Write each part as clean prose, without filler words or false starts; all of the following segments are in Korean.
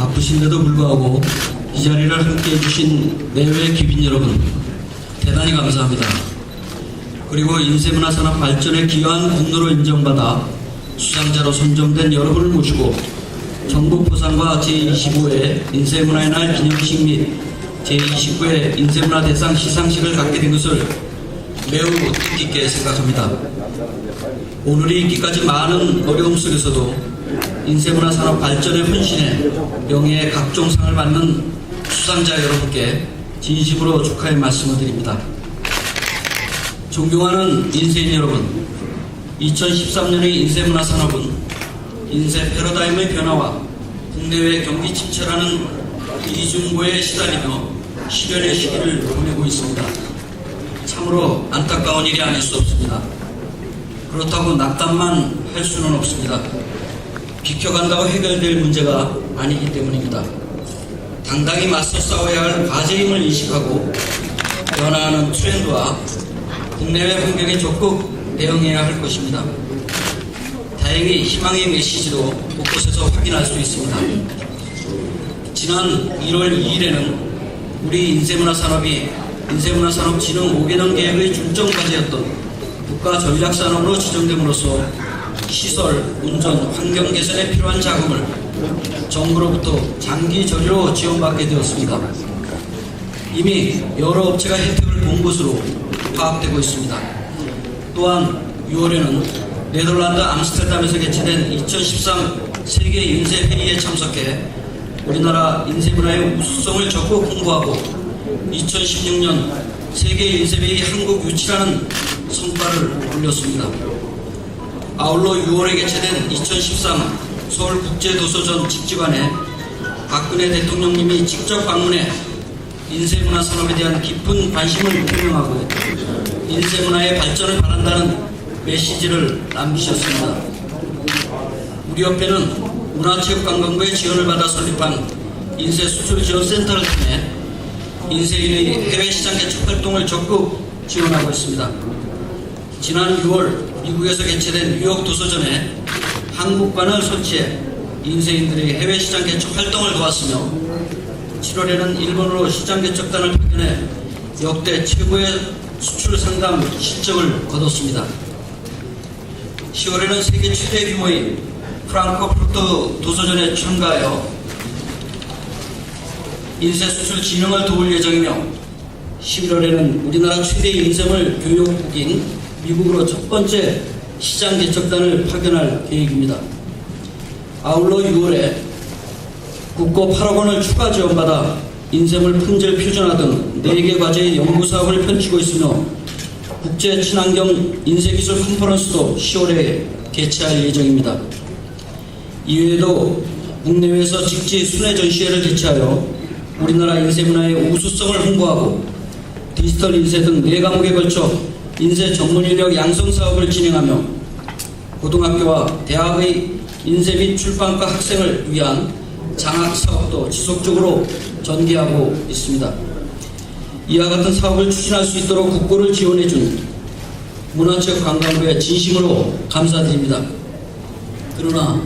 바쁘신데도 불구하고 이 자리를 함께 해주신 내외 귀빈 여러분, 대단히 감사합니다. 그리고 인쇄문화산업 발전에 기여한 분노로 인정받아 수상자로 선정된 여러분을 모시고 전국 포상과 제25회 인쇄문화의 날 기념식 및 제29회 인쇄문화 대상 시상식을 갖게 된 것을 매우 뜻깊게 생각합니다. 오늘이 있기까지 많은 어려움 속에서도 인쇄문화 산업 발전의 헌신에 명예의 각종 상을 받는 수상자 여러분께 진심으로 축하의 말씀을 드립니다. 존경하는 인쇄인 여러분, 2013년의 인쇄문화 산업은 인쇄 패러다임의 변화와 국내외 경기 침체라는 이중고에 시달리며 실현의 시기를 보내고 있습니다. 참으로 안타까운 일이 아닐 수 없습니다. 그렇다고 낙담만 할 수는 없습니다. 비켜간다고 해결될 문제가 아니기 때문입니다. 당당히 맞서 싸워야 할 과제임을 인식하고 변화하는 트렌드와 국내외 환경에 적극 대응해야 할 것입니다. 다행히 희망의 메시지도 곳곳에서 확인할 수 있습니다. 지난 1월 2일에는 우리 인쇄문화산업이 인쇄문화산업진흥 5개년 계획의 중점 과제였던 국가전략산업으로 지정됨으로써 시설, 운전, 환경 개선에 필요한 자금을 정부로부터 장기 전류로 지원받게 되었습니다. 이미 여러 업체가 혜택을 본 것으로 파악되고 있습니다. 또한 6월에는 네덜란드 암스테르담에서 개최된 2013 세계 인쇄회의에 참석해 우리나라 인쇄문화의 우수성을 적극 홍보하고 2016년 세계 인쇄회의 한국 유치라는 성과를 올렸습니다. 아울러 6월에 개최된 2013 서울국제도서전 직지관에 박근혜 대통령님이 직접 방문해 인쇄문화 산업에 대한 깊은 관심을 표명하고 인쇄문화의 발전을 바란다는 메시지를 남기셨습니다. 우리 협회는 문화체육관광부의 지원을 받아 설립한 인쇄수출지원센터를 통해 인쇄인의 해외시장 개척 활동을 적극 지원하고 있습니다. 지난 6월 미국에서 개최된 뉴욕 도서전에 한국관을 설치해 인쇄인들의 해외시장 개척 활동을 도왔으며 7월에는 일본으로 시장 개척단을 파견해 역대 최고의 수출 상담 실적을 거뒀습니다. 10월에는 세계 최대 규모의 프랑크푸르트 도서전에 참가하여 인쇄수출 진흥을 도울 예정이며 11월에는 우리나라 최대 인쇄물 교역국인 미국으로 첫 번째 시장 개척단을 파견할 계획입니다. 아울러 6월에 국고 8억 원을 추가 지원받아 인쇄물 품질 표준화 등 4개 과제의 연구 사업을 펼치고 있으며 국제 친환경 인쇄기술 컨퍼런스도 10월에 개최할 예정입니다. 이외에도 국내외에서 직지 순회 전시회를 개최하여 우리나라 인쇄문화의 우수성을 홍보하고 디지털 인쇄 등 4과목에 걸쳐 인쇄 전문 인력 양성 사업을 진행하며 고등학교와 대학의 인쇄 및 출판과 학생을 위한 장학 사업도 지속적으로 전개하고 있습니다. 이와 같은 사업을 추진할 수 있도록 국고를 지원해준 문화체육관광부에 진심으로 감사드립니다. 그러나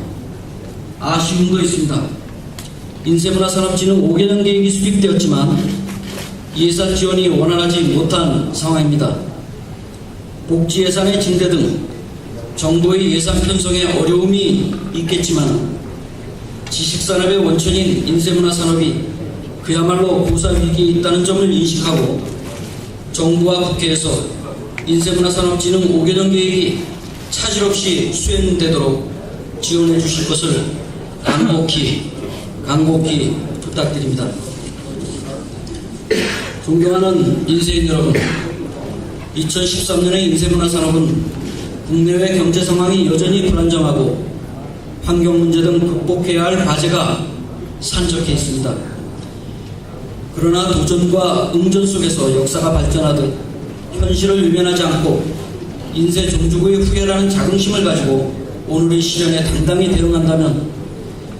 아쉬움도 있습니다. 인쇄문화산업진흥 5개년 계획이 수립되었지만 예산 지원이 원활하지 못한 상황입니다. 복지 예산의 증대 등 정부의 예산 편성에 어려움이 있겠지만 지식산업의 원천인 인쇄문화산업이 그야말로 고사위기에 있다는 점을 인식하고 정부와 국회에서 인쇄문화산업진흥 5개년 계획이 차질 없이 수행되도록 지원해 주실 것을 간곡히 부탁드립니다. 존경하는 인쇄인 여러분, 2013년의 인쇄문화산업은 국내외 경제 상황이 여전히 불안정하고 환경 문제 등 극복해야 할 과제가 산적해 있습니다. 그러나 도전과 응전 속에서 역사가 발전하듯 현실을 외면하지 않고 인쇄 종주국의 후예라는 자긍심을 가지고 오늘의 시련에 당당히 대응한다면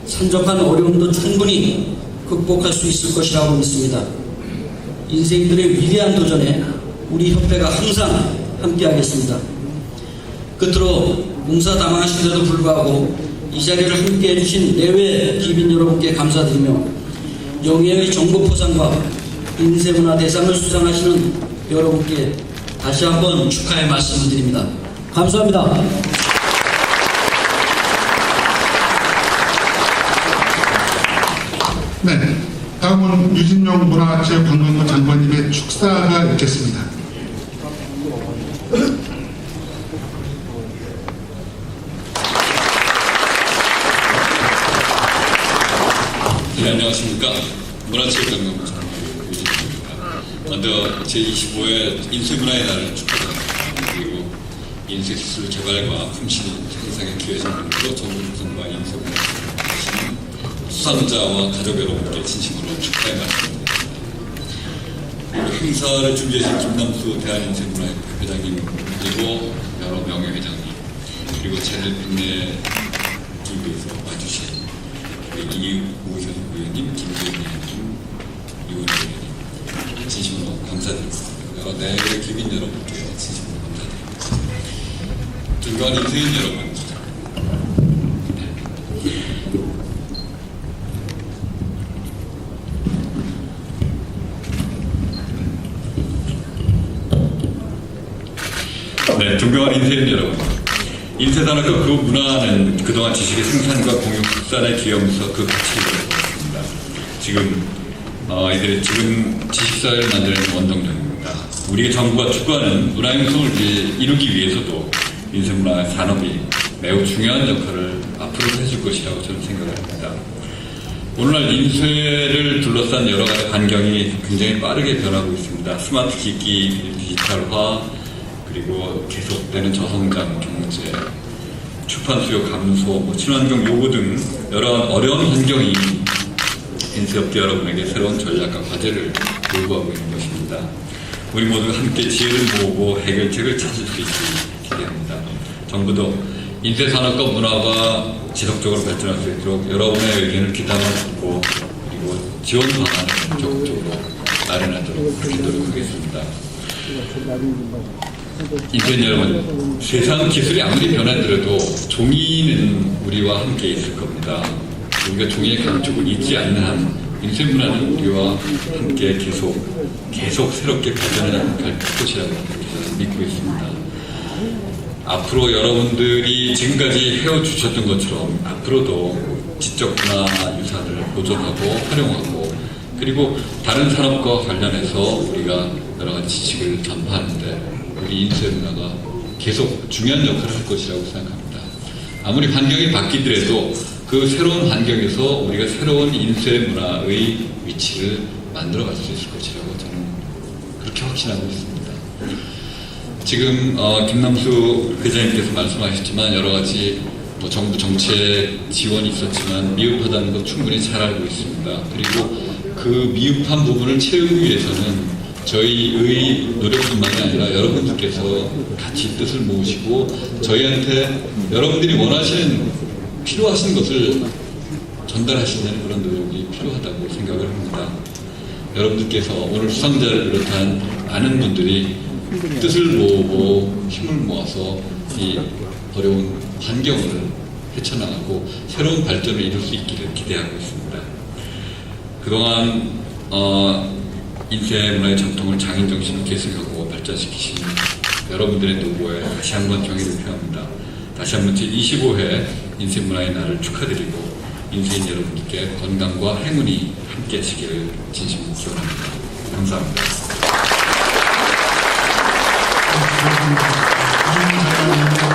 산적한 어려움도 충분히 극복할 수 있을 것이라고 믿습니다. 인쇄인들의 위대한 도전에 우리 협회가 항상 함께하겠습니다. 끝으로 뭉사다망하신데도 불구하고 이 자리를 함께 해주신 내외 기빈 여러분께 감사드리며 영예의 정보포상과 인쇄문화 대상을 수상하시는 여러분께 다시 한번 축하의 말씀을 드립니다. 감사합니다. 네, 다음은 유진용 문화체육관광부 장관님의 축사가 있겠습니다. 네, 안녕하십니까. 문화체육관광부 장관 유진용입니다. 먼저 제25회 인쇄문화의 날을 축하드립니다. 그리고 인쇄기술 개발과 품질 향상의 기회장으로 정부분과 인쇄문화를 하시는 수상자와 가족 여러분께 진심으로 축하의 말씀드립니다. 그리고 행사를 준비하신 김남수 대한인쇄문화협회 회장님, 그리고 여러 명예회장님, 그리고 저를 빛내주기 위해서 와주신 이우현 의원님, 김재현 의원님, 이원 의원님 진심으로 감사드립니다. 내외 기빈 여러분께 진심으로 감사드립니다. 존경하는 인쇄인 여러분, 네, 존경하는 인쇄인 여러분, 인쇄산업과 그 문화는 그동안 지식의 생산과 공유 확산에 기여하면서 그 가치를 보였습니다. 지금 지식사회를 만드는 원동력입니다. 우리 정부가 추구하는 문화 형성을 이루기 위해서도 인쇄문화 산업이 매우 중요한 역할을 앞으로도 해줄 것이라고 저는 생각을 합니다. 오늘날 인쇄를 둘러싼 여러 가지 환경이 굉장히 빠르게 변하고 있습니다. 스마트 기기, 디지털화, 그리고 계속되는 저성장 경제, 출판 수요 감소, 친환경 요구 등 여러 어려운 환경이 인쇄업계 여러분에게 새로운 전략과 과제를 요구하고 있는 것입니다. 우리 모두 함께 지혜를 모으고 해결책을 찾을 수 있기를 기대합니다. 정부도 인쇄산업과 문화가 지속적으로 발전할 수 있도록 여러분의 의견을 귀담아 듣고 그리고 지원 방안을 적극적으로 마련하도록 그렇게 노력하겠습니다. 인쇄인 여러분, 세상 기술이 아무리 변하더라도 종이는 우리와 함께 있을 겁니다. 우리가 종이의 강축을 잊지 않는 한 인쇄문화는 우리와 함께 계속 새롭게 발전해 갈 것이라고 저는 믿고 있습니다. 앞으로 여러분들이 지금까지 해오주셨던 것처럼 앞으로도 지적 문화 유산을 보존하고 활용하고 그리고 다른 산업과 관련해서 우리가 여러 가지 지식을 전파하는데 우리 인쇄문화가 계속 중요한 역할을 할 것이라고 생각합니다. 아무리 환경이 바뀌더라도 그 새로운 환경에서 우리가 새로운 인쇄문화의 위치를 만들어갈 수 있을 것이라고 저는 그렇게 확신하고 있습니다. 지금 김남수 회장님께서 말씀하셨지만 여러 가지 정부 정책 지원이 있었지만 미흡하다는 것 충분히 잘 알고 있습니다. 그리고 그 미흡한 부분을 채우기 위해서는 저희의 노력뿐만이 아니라 여러분들께서 같이 뜻을 모으시고 저희한테 여러분들이 원하시는 필요하신 것을 전달하시는 그런 노력이 필요하다고 생각을 합니다. 여러분들께서 오늘 수상자를 비롯한 많은 분들이 뜻을 모으고 힘을 모아서 이 어려운 환경을 헤쳐나가고 새로운 발전을 이룰 수 있기를 기대하고 있습니다. 그동안 인쇄문화의 전통을 장인정신으로 계승하고 발전시키신 여러분들의 노고에 다시 한번 경의를 표합니다. 다시 한번 제25회 인쇄문화의 날을 축하드리고 인쇄인 여러분들께 건강과 행운이 함께 하시기를 진심으로 기원합니다. 감사합니다.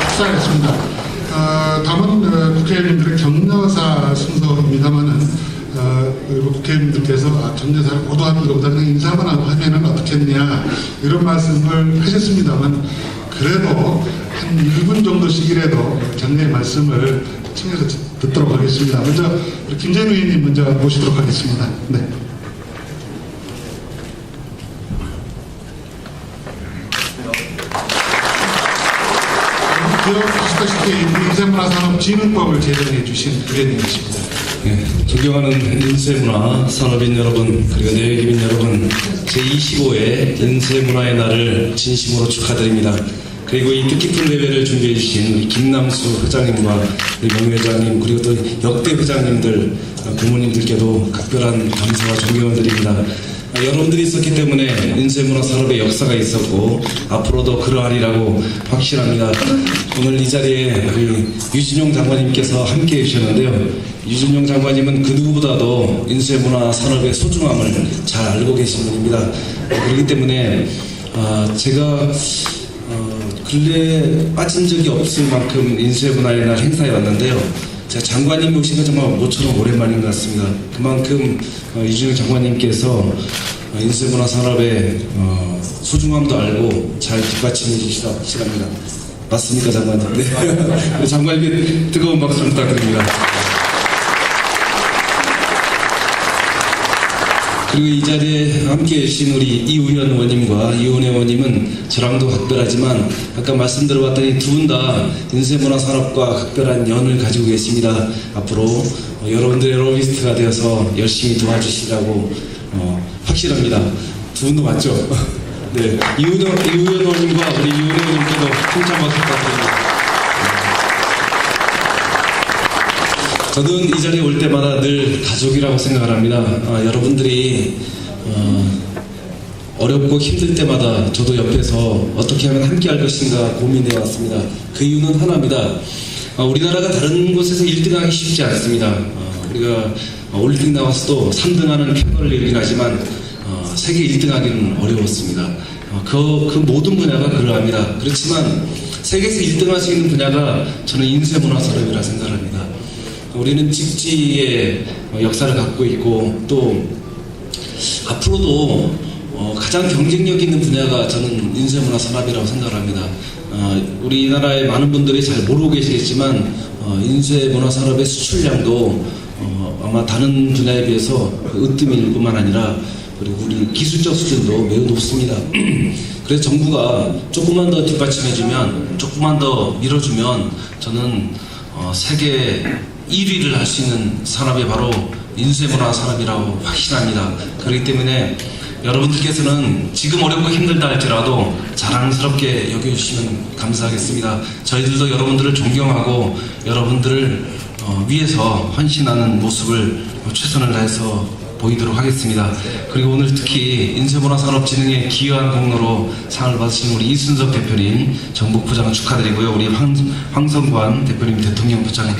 축사하겠습니다. 다음은 국회의원님들의 격려사 순서입니다만은 국회의원님들께서 격려사를 고도하는 것보다 그냥 인사만 하면은 어떻겠냐 이런 말씀을 하셨습니다만 그래도 한 1분 정도씩이라도 격려의 말씀을 청해서 듣도록 하겠습니다. 먼저 김재현 의원님 먼저 모시도록 하겠습니다. 네. 기억하시다시피 인쇄문화산업진흥법을 제정해 주신 의원님이십니다. 네, 존경하는 인쇄문화 산업인 여러분 그리고 내외기빈 여러분 제25회 인쇄문화의 날을 진심으로 축하드립니다. 그리고 이 뜻깊은 대회를 준비해 주신 우리 김남수 회장님과 우리 명 회장님 그리고 또 역대 회장님들 부모님들께도 각별한 감사와 존경을 드립니다. 여러분들이 있었기 때문에 인쇄문화산업의 역사가 있었고 앞으로도 그러하리라고 확신합니다. 오늘 이 자리에 우리 유진용 장관님께서 함께해 주셨는데요. 유진용 장관님은 그 누구보다도 인쇄문화산업의 소중함을 잘 알고 계신 분입니다. 그렇기 때문에 제가 근래에 빠진 적이 없을 만큼 인쇄문화의 날 행사에 왔는데요. 제가 장관님 오신 건 정말 모처럼 오랜만인 것 같습니다. 그만큼 유진용 장관님께서 인쇄문화 산업의 소중함도 알고 잘 뒷받침해 주시다 확실합니다. 맞습니까, 장관님? 네. 장관님께 뜨거운 박수 부탁드립니다. 그리고 이 자리에 함께 해주신 우리 이우현 의원님과 이은혜 의원님은 저랑도 각별하지만 아까 말씀 들어봤더니 두 분 다 인쇄문화 산업과 각별한 연을 가지고 계십니다. 앞으로 여러분들의 로비스트가 되어서 열심히 도와주시라고 확실합니다. 두 분도 맞죠? 네, 이우현 의원님과 우리 이은혜 의원님께도 통창 박수 부탁드립니다. 저는 이 자리에 올 때마다 늘 가족이라고 생각을 합니다. 여러분들이 어렵고 힘들 때마다 저도 옆에서 어떻게 하면 함께 할 것인가 고민해 왔습니다. 그 이유는 하나입니다. 우리나라가 다른 곳에서 1등하기 쉽지 않습니다. 우리가 올림픽 나와서도 3등하는 쾌거를 이루긴 하지만 세계 1등하기는 어려웠습니다. 그 모든 분야가 그러합니다. 그렇지만 세계에서 1등할 수 있는 분야가 저는 인쇄문화 산업이라 생각을 합니다. 우리는 직지의 역사를 갖고 있고 또 앞으로도 가장 경쟁력 있는 분야가 저는 인쇄문화 산업이라고 생각을 합니다. 우리나라의 많은 분들이 잘 모르고 계시겠지만 인쇄문화 산업의 수출량도 아마 다른 분야에 비해서 으뜸일 뿐만 아니라 그리고 우리 기술적 수준도 매우 높습니다. 그래서 정부가 조금만 더 뒷받침해주면 조금만 더 밀어주면 저는 세계 1위를 할 수 있는 산업이 바로 인쇄문화 산업이라고 확신합니다. 그렇기 때문에 여러분들께서는 지금 어렵고 힘들다 할지라도 자랑스럽게 여겨주시면 감사하겠습니다. 저희들도 여러분들을 존경하고 여러분들을 위해서 헌신하는 모습을 최선을 다해서 보이도록 하겠습니다. 그리고 오늘 특히 인쇄문화산업진흥의 기여한 공로로 상을 받으신 우리 이순석 대표님, 정복부장 축하드리고요. 우리 황성관 대표님, 대통령 부장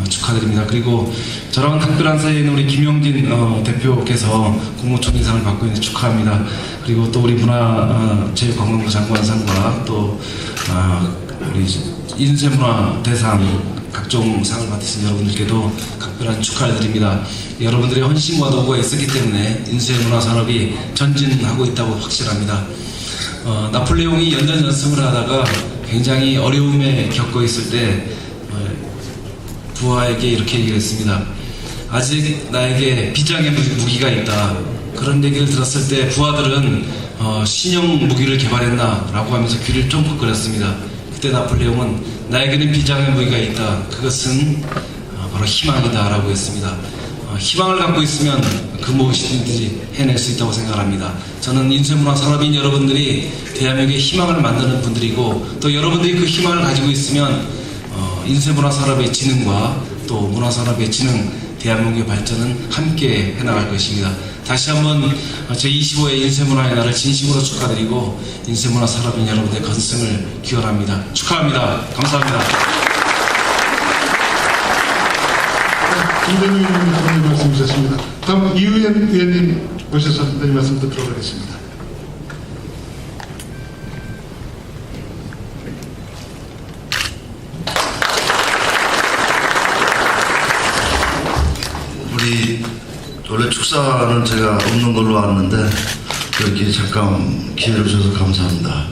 축하드립니다. 그리고 저랑 특별한 사이에 있는 우리 김영진 대표께서 국무총리상을 받고 있는 축하합니다. 그리고 또 우리 문화체육관광부 장관상과 또 우리 인쇄문화 대상 각종 상을 받으신 여러분들께도 각별한 축하를 드립니다. 여러분들의 헌신과 도구가 있었기 때문에 인쇄문화 산업이 전진하고 있다고 확신합니다. 나폴레옹이 연전연승을 하다가 굉장히 어려움에 겪고 있을 때 부하에게 이렇게 얘기를 했습니다. 아직 나에게 비장의 무기가 있다. 그런 얘기를 들었을 때 부하들은 신형 무기를 개발했나 라고 하면서 귀를 쫑긋거렸습니다. 그때 나폴레옹은 나에게는 비장의 무기가 있다. 그것은 바로 희망이다 라고 했습니다. 희망을 갖고 있으면 그 무엇이든지 해낼 수 있다고 생각합니다. 저는 인쇄문화 산업인 여러분들이 대한민국의 희망을 만드는 분들이고 또 여러분들이 그 희망을 가지고 있으면 인쇄문화 산업의 진흥과 또 문화산업의 진흥, 대한민국의 발전은 함께 해나갈 것입니다. 다시 한번 제25회 인쇄문화의 날을 진심으로 축하드리고 인쇄문화 산업인 여러분들의 건승을 기원합니다. 축하합니다. 감사합니다. 김대중 의원님 말씀 주셨습니다. 다음 이우현 의원님 오셔서 이 말씀 듣도록 하겠습니다. 원래 축사는 제가 없는 걸로 아는데 이렇게 잠깐 기회를 주셔서 감사합니다.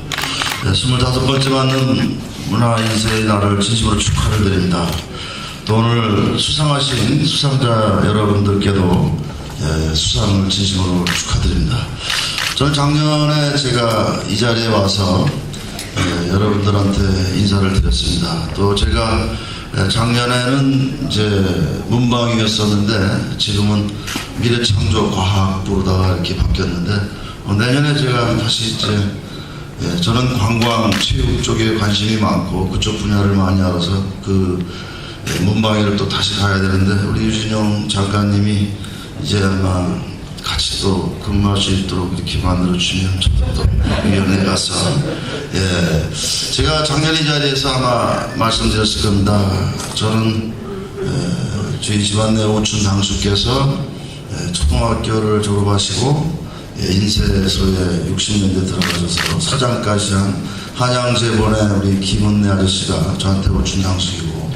네, 25번째 맞는 문화인쇄의 날을 진심으로 축하를 드립니다. 또 오늘 수상하신 수상자 여러분들께도 수상을 진심으로 축하드립니다. 저는 작년에 제가 이 자리에 와서 여러분들한테 인사를 드렸습니다. 또 제가 작년에는 이제 문방이었었는데 지금은 미래창조과학부로다가 이렇게 바뀌었는데 내년에 제가 다시 이제 저는 관광, 체육 쪽에 관심이 많고 그쪽 분야를 많이 알아서 문방위를 또 다시 가야 되는데 우리 유진용 장관님이 이제 아마 같이 또 근무할 수 있도록 이렇게 만들어주시면 저도 또 위원회 가서 제가 작년 이 자리에서 아마 말씀드렸을 겁니다. 저는 저희 집안 내 오춘 당수께서 초등학교를 졸업하시고 인쇄소에 60년대 들어가셔서 사장까지 한 한양재본의 우리 김은래 아저씨가 저한테 오춘 당수이고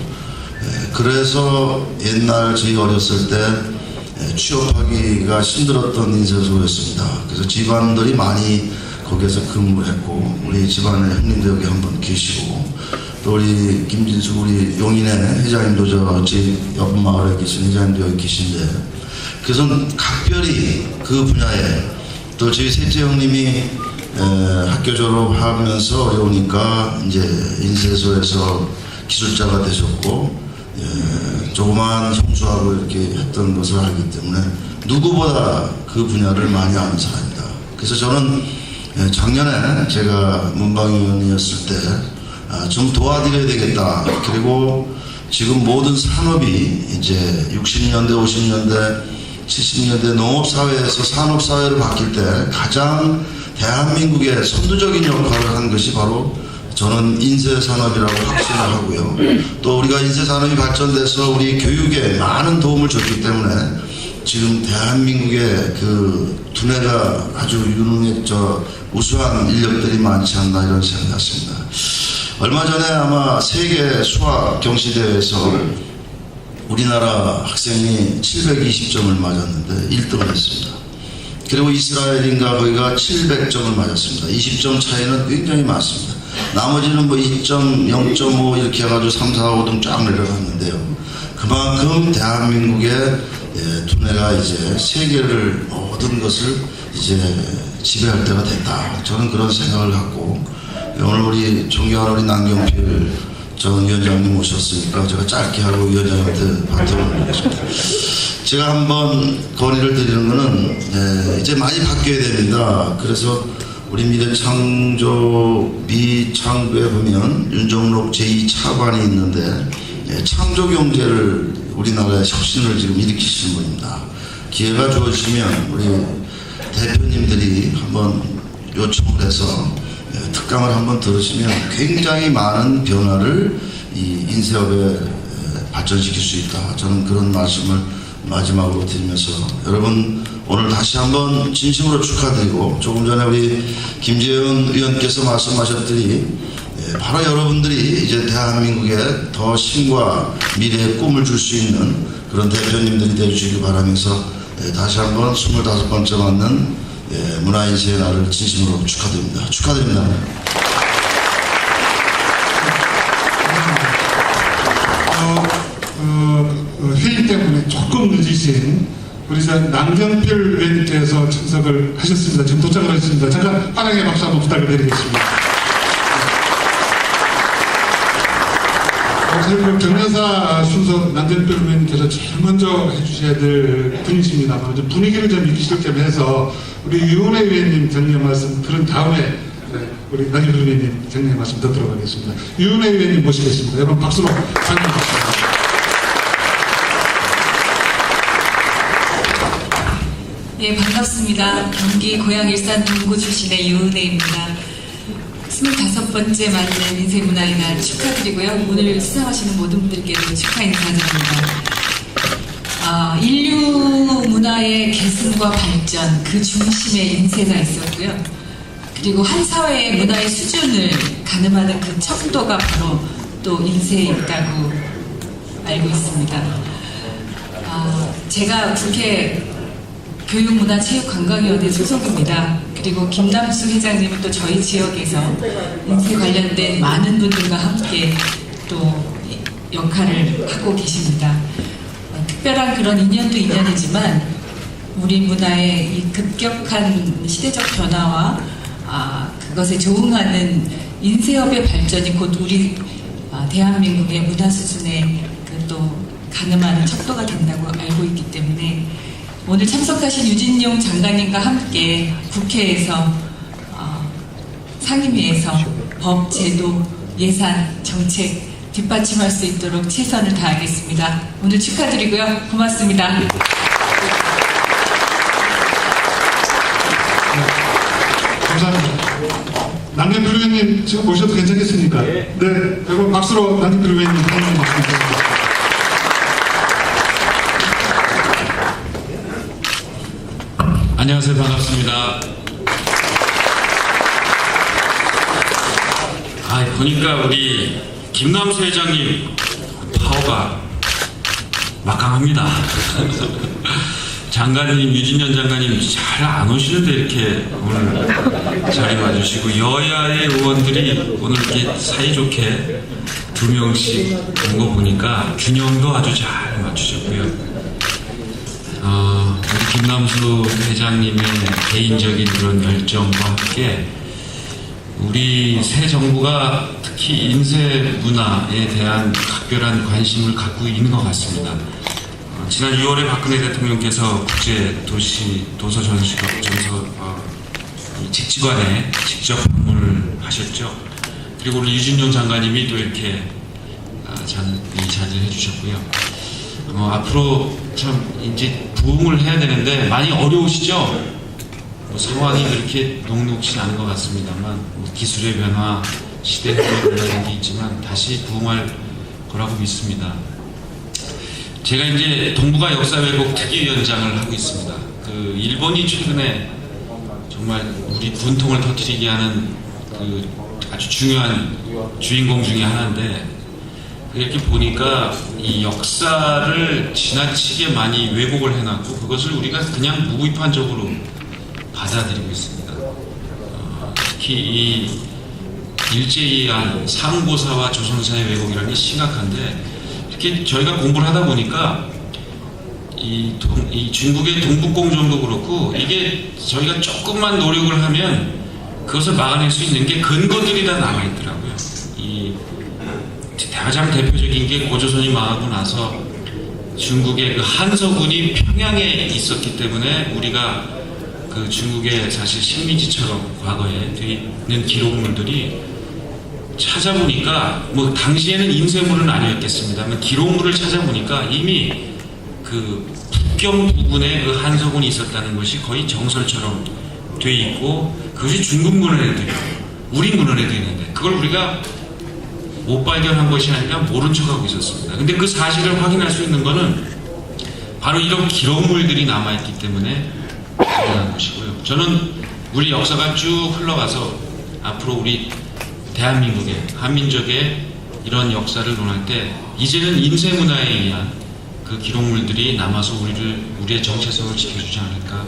그래서 옛날 저희 어렸을 때 취업하기가 힘들었던 인쇄소였습니다. 그래서 집안들이 많이 거기에서 근무를 했고 우리 집안에 형님도 여기 한분 계시고 또 우리 김진수 우리 용인의 회장님도 저 집 옆 마을에 계신 회장님도 여기 계신데 그래서 각별히 그 분야에 또 저희 셋째 형님이 학교 졸업하면서 어려우니까 이제 인쇄소에서 기술자가 되셨고 조그만 형수하고 이렇게 했던 것을 알기 때문에 누구보다 그 분야를 많이 아는 사람입니다. 그래서 저는 작년에 제가 문방위원이었을 때 좀 도와드려야 되겠다. 그리고 지금 모든 산업이 이제 60년대, 50년대, 70년대 농업사회에서 산업사회로 바뀔 때 가장 대한민국의 선두적인 역할을 한 것이 바로 저는 인쇄산업이라고 확신을 하고요. 또 우리가 인쇄산업이 발전돼서 우리 교육에 많은 도움을 줬기 때문에 지금 대한민국의 그 두뇌가 아주 우수한 인력들이 많지 않나 이런 생각이 났습니다. 얼마 전에 아마 세계 수학 경시대회에서 우리나라 학생이 720점을 맞았는데 1등을 했습니다. 그리고 이스라엘인가 거기가 700점을 맞았습니다. 20점 차이는 굉장히 많습니다. 나머지는 뭐 2점, 0.5 이렇게 해가지고 3, 4, 5등 쫙 내려갔는데요. 그만큼 대한민국의 두뇌가 이제 세계를 모든 것을 이제 지배할 때가 됐다. 저는 그런 생각을 갖고 오늘 우리 존경하는 우리 남경필 전 위원장님 오셨으니까 제가 짧게 하고 위원장님한테 바통을 드리겠습니다. 제가 한번 건의를 드리는 거는 이제 많이 바뀌어야 됩니다. 그래서 우리 미창조에 보면 윤정록 제2차관이 있는데 창조 경제를 우리나라의 혁신을 지금 일으키시는 분입니다. 기회가 주어지면 우리 대표님들이 한번 요청을 해서 특강을 한번 들으시면 굉장히 많은 변화를 이 인쇄업에 발전시킬 수 있다. 저는 그런 말씀을 마지막으로 드리면서 여러분 오늘 다시 한번 진심으로 축하드리고 조금 전에 우리 김재현 의원께서 말씀하셨더니 바로 여러분들이 이제 대한민국에 더 힘과 미래의 꿈을 줄 수 있는 그런 대표님들이 되어주시기 바라면서 다시 한번 25번째 맞는 문화인쇄의 날을 진심으로 축하드립니다. 축하드립니다. 회의 때문에 조금 늦으신 우리 남경필 의원님께서 참석을 하셨습니다. 지금 도착을 하셨습니다. 잠깐 환영의 박수 한번 부탁드리겠습니다. 사실 경연사 순서 남경필 의원님께서 제일 먼저 해주셔야 될 분이십니다만 분위기를 좀 익히실 겸 해서 우리 유은혜 의원님 정리의 말씀 들은 다음에 우리 남경필 의원님 정리의 말씀 듣도록 하겠습니다. 유은혜 의원님 모시겠습니다. 여러분 박수로 환영합니다. 네, 반갑습니다. 경기 고양 일산 동구 출신의 유은혜입니다. 25번째 맞는 인쇄문화의 날 축하드리고요. 오늘 수상하시는 모든 분들께도 축하 인사드립니다. 인류 문화의 계승과 발전, 그 중심에 인쇄가 있었고요. 그리고 한 사회의 문화의 수준을 가늠하는 그 척도가 바로 또 인쇄에 있다고 알고 있습니다. 제가 국회 교육문화체육관광위원회 소속입니다. 그리고 김남수 회장님은 또 저희 지역에서 인쇄 관련된 많은 분들과 함께 또 역할을 하고 계십니다. 특별한 그런 인연도 인연이지만 우리 문화의 이 급격한 시대적 변화와 그것에 조응하는 인쇄업의 발전이 곧 우리 대한민국의 문화 수준에 또 가늠하는 척도가 된다고 알고 있기 때문에 오늘 참석하신 유진용 장관님과 함께 국회에서 상임위에서 법, 제도, 예산, 정책 뒷받침할 수 있도록 최선을 다하겠습니다. 오늘 축하드리고요. 고맙습니다. 감사합니다. 남경필 의원님 지금 모셔도 괜찮겠습니까? 네. 그리고 박수로 남경필 의원님 환영해 주시겠습니다. 안녕하세요. 반갑습니다. 보니까 우리 김남수 회장님 파워가 막강합니다. 장관님, 유진년 장관님 잘 안 오시는데 이렇게 오늘 자리 와주시고, 여야의 의원들이 오늘 이렇게 사이좋게 2명씩 온 거 보니까 균형도 아주 잘 맞추셨고요. 우리 김남수 회장님의 개인적인 그런 열정과 함께 우리 새 정부가 특히 인쇄 문화에 대한 각별한 관심을 갖고 있는 것 같습니다. 지난 6월에 박근혜 대통령께서 국제도서전시관 직지관에 직접 방문을 하셨죠. 그리고 우리 유진용 장관님이 또 이렇게 자제해 주셨고요. 앞으로 참 이제 부흥을 해야 되는데 많이 어려우시죠? 상황이 그렇게 녹록지 않은 것 같습니다만, 기술의 변화, 시대의 변화라는 게 있지만 다시 부흥할 거라고 믿습니다. 제가 이제 동북아 역사 왜곡 특위위원장을 하고 있습니다. 일본이 최근에 정말 우리 분통을 터뜨리게 하는 아주 중요한 주인공 중에 하나인데, 이렇게 보니까 이 역사를 지나치게 많이 왜곡을 해놨고 그것을 우리가 그냥 무비판적으로 받아들이고 있습니다. 특히 이 일제이한 상고사와 조선사의 왜곡이라는 게 심각한데, 이렇게 저희가 공부를 하다 보니까 이 중국의 동북공정도 그렇고, 이게 저희가 조금만 노력을 하면 그것을 막아낼 수 있는 게 근거들이 다 남아있더라고요. 가장 대표적인 게 고조선이 망하고 나서 중국의 그 한서군이 평양에 있었기 때문에 우리가 그 중국의 사실 식민지처럼 과거에 돼 있는 기록물들이 찾아보니까, 당시에는 인쇄물은 아니었겠습니다만 기록물을 찾아보니까 이미 그 북경 부근에 그 한서군이 있었다는 것이 거의 정설처럼 돼 있고, 그것이 중국 문헌에도 있고 우리 문헌에도 있는데 그걸 우리가 못 발견한 것이 아니라 모른 척하고 있었습니다. 근데 그 사실을 확인할 수 있는 거는 바로 이런 기록물들이 남아있기 때문에 가능한 것이고요. 저는 우리 역사가 쭉 흘러가서 앞으로 우리 대한민국의, 한민족의 이런 역사를 논할 때 이제는 인쇄문화에 의한 그 기록물들이 남아서 우리의 정체성을 지켜주지 않을까.